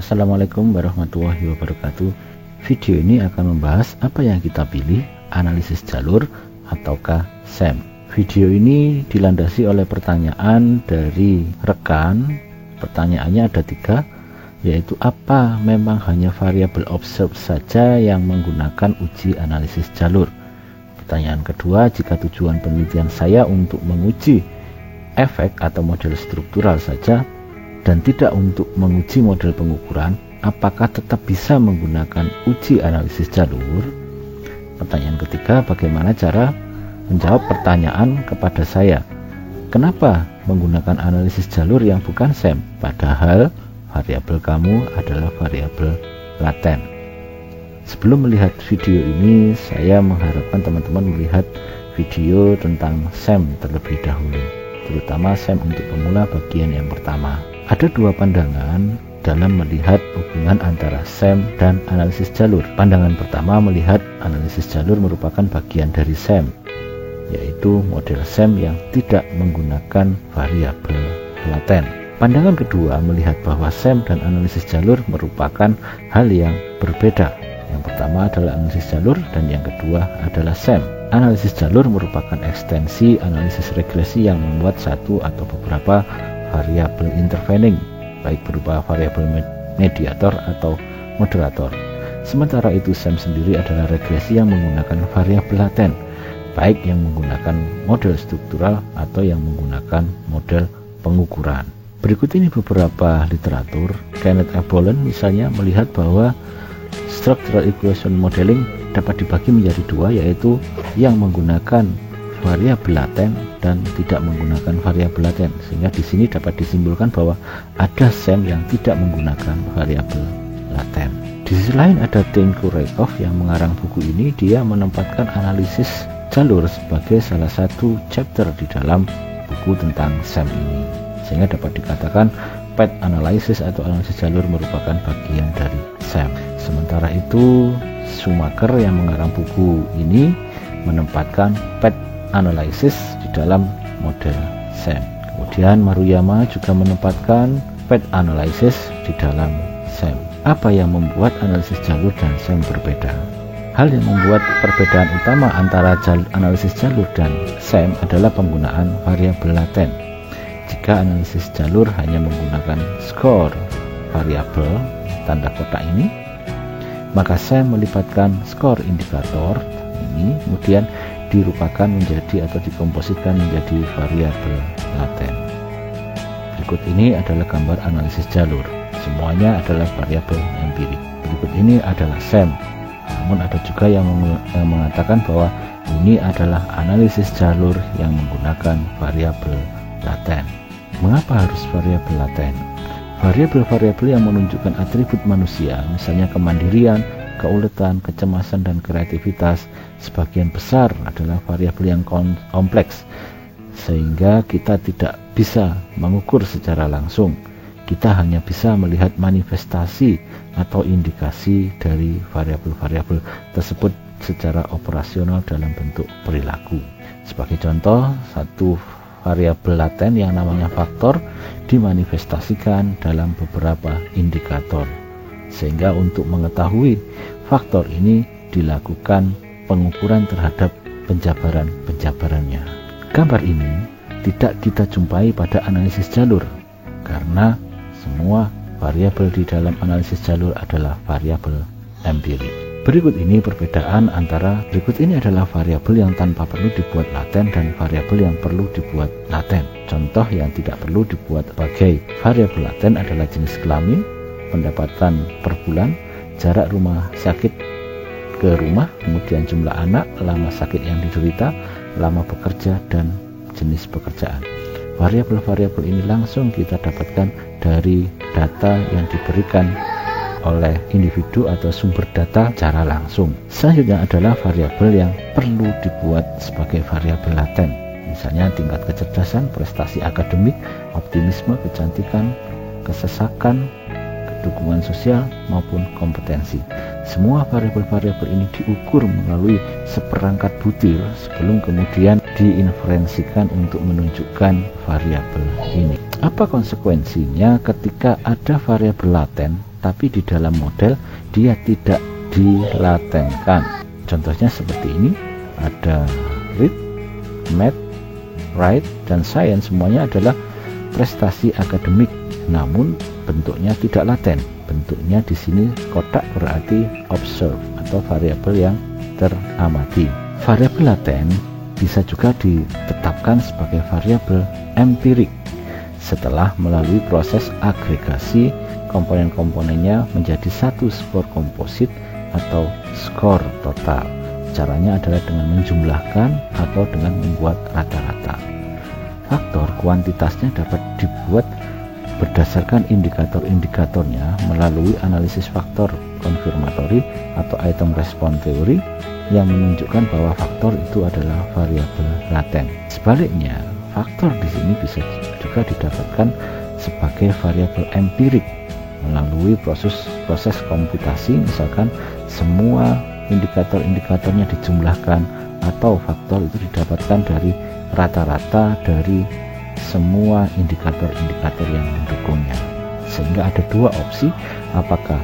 Assalamualaikum warahmatullahi wabarakatuh. Video ini akan membahas apa yang kita pilih, analisis jalur ataukah SEM. Video ini dilandasi oleh pertanyaan dari rekan. Pertanyaannya ada 3, yaitu apa memang hanya variabel observe saja yang menggunakan uji analisis jalur. Pertanyaan kedua, jika tujuan penelitian saya untuk menguji efek atau model struktural saja dan tidak untuk menguji model pengukuran, apakah tetap bisa menggunakan uji analisis jalur? Pertanyaan ketiga, bagaimana cara menjawab pertanyaan kepada saya, kenapa menggunakan analisis jalur yang bukan SEM, padahal variabel kamu adalah variabel laten. Sebelum melihat video ini, saya mengharapkan teman-teman melihat video tentang SEM terlebih dahulu, terutama SEM untuk pemula bagian yang pertama. Ada 2 pandangan dalam melihat hubungan antara SEM dan analisis jalur. Pandangan pertama melihat analisis jalur merupakan bagian dari SEM, yaitu model SEM yang tidak menggunakan variabel laten. Pandangan kedua melihat bahwa SEM dan analisis jalur merupakan hal yang berbeda. Yang pertama adalah analisis jalur dan yang kedua adalah SEM. Analisis jalur merupakan ekstensi analisis regresi yang membuat satu atau beberapa variabel intervening, baik berupa variabel mediator atau moderator. Sementara itu SEM sendiri adalah regresi yang menggunakan variabel laten, baik yang menggunakan model struktural atau yang menggunakan model pengukuran. Berikut ini beberapa literatur. Kenneth F. Bolen misalnya melihat bahwa structural equation modeling dapat dibagi menjadi 2, yaitu yang menggunakan variabel laten dan tidak menggunakan variabel laten, sehingga di sini dapat disimpulkan bahwa ada SEM yang tidak menggunakan variabel laten. Di sisi lain ada Tengku Rykov yang mengarang buku ini. Dia menempatkan analisis jalur sebagai salah satu chapter di dalam buku tentang SEM ini, sehingga dapat dikatakan path analysis atau analisis jalur merupakan bagian dari SEM. Sementara itu Schumacher yang mengarang buku ini menempatkan path analysis di dalam model SEM. Kemudian Maruyama juga menempatkan path analysis di dalam SEM. Apa yang membuat analisis jalur dan SEM berbeda? Hal yang membuat perbedaan utama antara analisis jalur dan SEM adalah penggunaan variabel laten. Jika analisis jalur hanya menggunakan skor variabel tanda kotak ini, maka SEM melibatkan skor indikator ini, kemudian dirupakan menjadi atau dikompositkan menjadi variabel laten. Berikut ini adalah gambar analisis jalur. Semuanya adalah variabel empirik. Berikut ini adalah SEM. Namun ada juga yang mengatakan bahwa ini adalah analisis jalur yang menggunakan variabel laten. Mengapa harus variabel laten? Variabel-variabel yang menunjukkan atribut manusia, misalnya kemandirian, keuletan, kecemasan, dan kreativitas, sebagian besar adalah variabel yang kompleks, sehingga kita tidak bisa mengukur secara langsung. Kita hanya bisa melihat manifestasi atau indikasi dari variabel-variabel tersebut secara operasional dalam bentuk perilaku. Sebagai contoh, satu variabel laten yang namanya faktor dimanifestasikan dalam beberapa indikator, sehingga untuk mengetahui faktor ini dilakukan pengukuran terhadap penjabarannya. Gambar ini tidak kita jumpai pada analisis jalur, karena semua variabel di dalam analisis jalur adalah variabel empirik. Berikut ini adalah variabel yang tanpa perlu dibuat laten dan variabel yang perlu dibuat laten. Contoh yang tidak perlu dibuat sebagai variabel laten adalah jenis kelamin, pendapatan per bulan, jarak rumah sakit ke rumah, kemudian jumlah anak, lama sakit yang diderita, lama bekerja, dan jenis pekerjaan. Variabel-variabel ini langsung kita dapatkan dari data yang diberikan oleh individu atau sumber data secara langsung. Selanjutnya adalah variabel yang perlu dibuat sebagai variabel laten, misalnya tingkat kecerdasan, prestasi akademik, optimisme, kecantikan, kesesakan, dukungan sosial, maupun kompetensi. Semua variabel-variabel ini diukur melalui seperangkat butir sebelum kemudian diinferensikan untuk menunjukkan variabel ini. Apa konsekuensinya ketika ada variabel laten tapi di dalam model dia tidak dilatenkan. Contohnya seperti ini, ada read, math, write, dan science, semuanya adalah prestasi akademik, namun bentuknya tidak laten. Bentuknya di sini kotak berarti observe atau variabel yang teramati. Variabel laten bisa juga ditetapkan sebagai variabel empirik setelah melalui proses agregasi komponen-komponennya menjadi satu skor komposit atau skor total. Caranya adalah dengan menjumlahkan atau dengan membuat rata-rata. Faktor kuantitasnya dapat dibuat berdasarkan indikator-indikatornya melalui analisis faktor konfirmatori atau item response theory yang menunjukkan bahwa faktor itu adalah variabel laten. Sebaliknya, faktor di sini bisa juga didapatkan sebagai variabel empirik melalui proses komputasi, misalkan semua indikator-indikatornya dijumlahkan atau faktor itu didapatkan dari rata-rata dari semua indikator-indikator yang mendukungnya. Sehingga ada dua opsi, apakah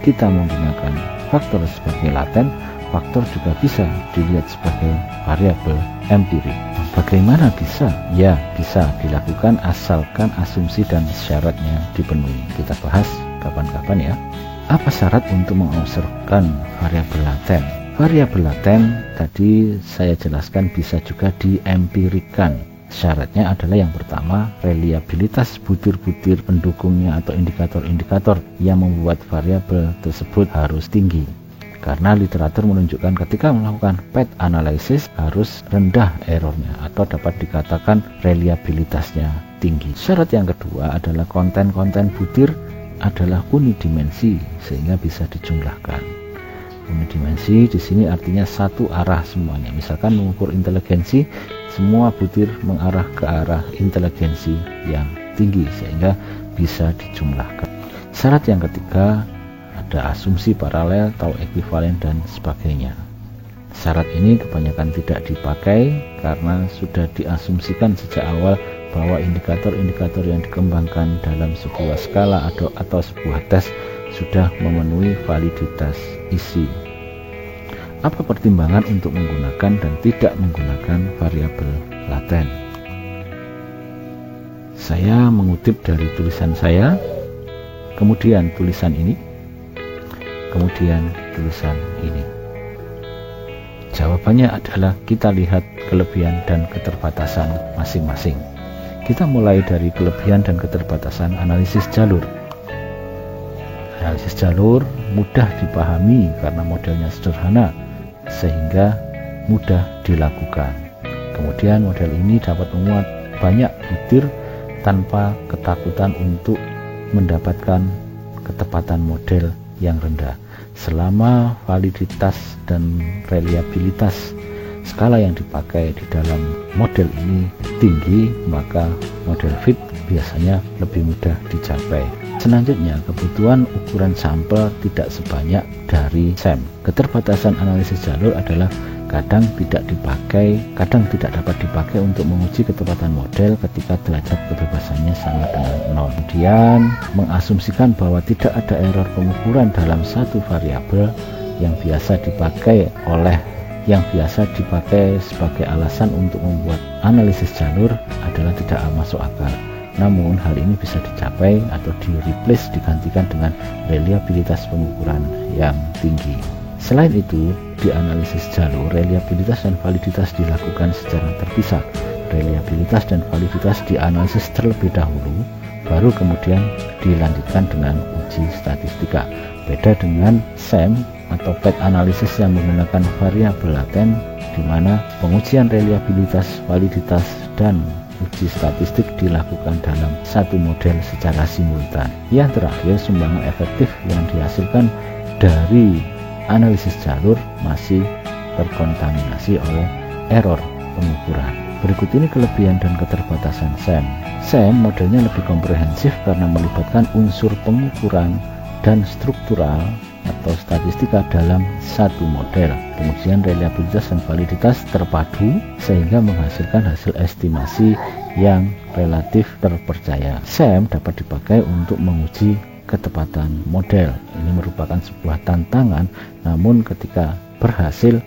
kita menggunakan faktor sebagai laten, faktor juga bisa dilihat sebagai variabel empirik. Bagaimana bisa? Ya, bisa dilakukan asalkan asumsi dan syaratnya dipenuhi. Kita bahas kapan-kapan ya. Apa syarat untuk mengobservkan variabel laten? Variabel laten tadi saya jelaskan bisa juga diempirikan. Syaratnya adalah yang pertama, reliabilitas butir-butir pendukungnya atau indikator-indikator yang membuat variabel tersebut harus tinggi. Karena literatur menunjukkan ketika melakukan path analysis harus rendah errornya atau dapat dikatakan reliabilitasnya tinggi. Syarat yang kedua adalah konten-konten butir adalah unidimensi sehingga bisa dijumlahkan. Unidimensi di sini artinya satu arah semuanya. Misalkan mengukur inteligensi, semua butir mengarah ke arah inteligensi yang tinggi sehingga bisa dijumlahkan. Syarat yang ketiga ada asumsi paralel atau ekuivalen dan sebagainya. Syarat ini kebanyakan tidak dipakai karena sudah diasumsikan sejak awal bahwa indikator-indikator yang dikembangkan dalam sebuah skala atau sebuah tes sudah memenuhi validitas isi. Apa pertimbangan untuk menggunakan dan tidak menggunakan variabel laten? Saya mengutip dari tulisan saya, kemudian tulisan ini, kemudian tulisan ini. Jawabannya adalah kita lihat kelebihan dan keterbatasan masing-masing. Kita mulai dari kelebihan dan keterbatasan analisis jalur. Analisis jalur mudah dipahami karena modelnya sederhana sehingga mudah dilakukan. Kemudian model ini dapat memuat banyak butir tanpa ketakutan untuk mendapatkan ketepatan model yang rendah. Selama validitas dan reliabilitas skala yang dipakai di dalam model ini tinggi, maka model fit biasanya lebih mudah dicapai. Selanjutnya, kebutuhan ukuran sampel tidak sebanyak dari SEM. Keterbatasan analisis jalur adalah kadang tidak dapat dipakai untuk menguji ketepatan model ketika derajat kebebasannya sama dengan 0. Kemudian mengasumsikan bahwa tidak ada error pengukuran dalam satu variabel yang biasa dipakai sebagai alasan untuk membuat analisis jalur adalah tidak masuk akal. Namun hal ini bisa dicapai atau digantikan dengan reliabilitas pengukuran yang tinggi. Selain itu, di analisis jalur, reliabilitas dan validitas dilakukan secara terpisah. Reliabilitas dan validitas dianalisis terlebih dahulu, baru kemudian dilanjutkan dengan uji statistika. Beda dengan SEM atau path analysis yang menggunakan variabel laten, di mana pengujian reliabilitas, validitas, dan uji statistik dilakukan dalam satu model secara simultan. Yang terakhir, sumbangan efektif yang dihasilkan dari analisis jalur masih terkontaminasi oleh error pengukuran. Berikut ini kelebihan dan keterbatasan SEM. SEM modelnya lebih komprehensif karena melibatkan unsur pengukuran dan struktural atau statistika dalam satu model. Pengujian reliabilitas dan validitas terpadu sehingga menghasilkan hasil estimasi yang relatif terpercaya. SEM dapat dipakai untuk menguji ketepatan model. Ini merupakan sebuah tantangan, namun ketika berhasil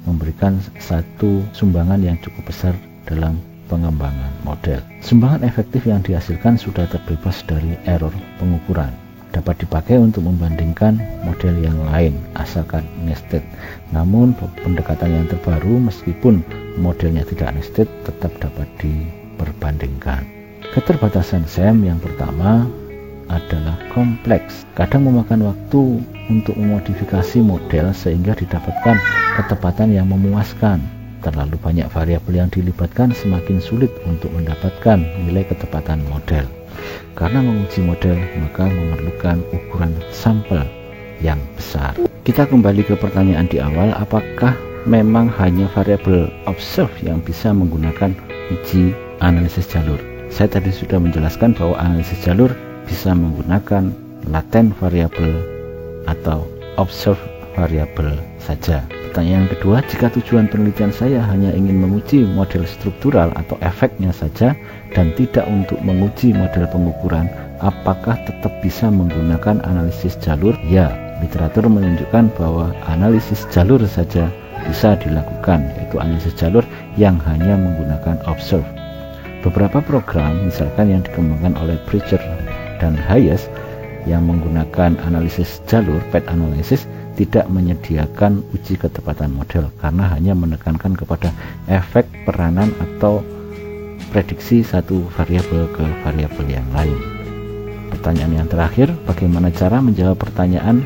memberikan satu sumbangan yang cukup besar dalam pengembangan model. Sumbangan efektif yang dihasilkan sudah terbebas dari error pengukuran. Dapat dipakai untuk membandingkan model yang lain asalkan nested. Namun pendekatan yang terbaru meskipun modelnya tidak nested tetap dapat diperbandingkan. Keterbatasan SEM yang pertama adalah kompleks. Kadang memakan waktu untuk memodifikasi model sehingga didapatkan ketepatan yang memuaskan. Terlalu banyak variabel yang dilibatkan semakin sulit untuk mendapatkan nilai ketepatan model. Karena menguji model maka memerlukan ukuran sampel yang besar. Kita kembali ke pertanyaan di awal, apakah memang hanya variabel observe yang bisa menggunakan uji analisis jalur? Saya tadi sudah menjelaskan bahwa analisis jalur bisa menggunakan laten variabel atau observe variabel saja. Pertanyaan kedua, jika tujuan penelitian saya hanya ingin menguji model struktural atau efeknya saja dan tidak untuk menguji model pengukuran, apakah tetap bisa menggunakan analisis jalur? Ya, literatur menunjukkan bahwa analisis jalur saja bisa dilakukan, yaitu analisis jalur yang hanya menggunakan observe. Beberapa program, misalkan yang dikembangkan oleh Preacher dan Hayes yang menggunakan analisis jalur, path analysis, tidak menyediakan uji ketepatan model karena hanya menekankan kepada efek peranan atau prediksi satu variabel ke variabel yang lain. Pertanyaan yang terakhir, bagaimana cara menjawab pertanyaan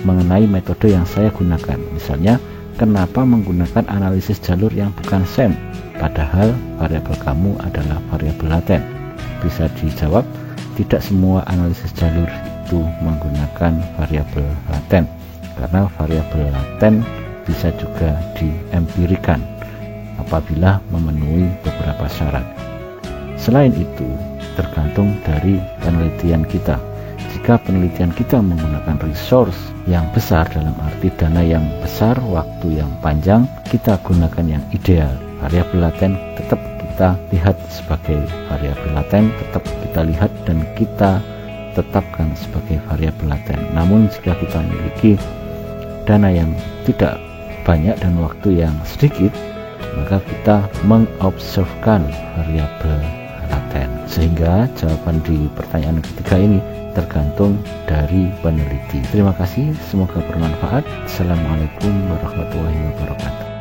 mengenai metode yang saya gunakan? Misalnya, kenapa menggunakan analisis jalur yang bukan SEM padahal variabel kamu adalah variabel laten? Bisa dijawab, tidak semua analisis jalur itu menggunakan variabel laten, karena variabel laten bisa juga diempirikan apabila memenuhi beberapa syarat. Selain itu, tergantung dari penelitian kita. Jika penelitian kita menggunakan resource yang besar, dalam arti dana yang besar, waktu yang panjang, kita gunakan yang ideal. Variabel laten tetap kita lihat sebagai variabel laten, tetap kita lihat dan kita tetapkan sebagai variabel laten. Namun jika kita memiliki dana yang tidak banyak dan waktu yang sedikit, maka kita mengobservkan variabel laten. Sehingga jawaban di pertanyaan ketiga ini tergantung dari peneliti. Terima kasih, semoga bermanfaat. Assalamualaikum warahmatullahi wabarakatuh.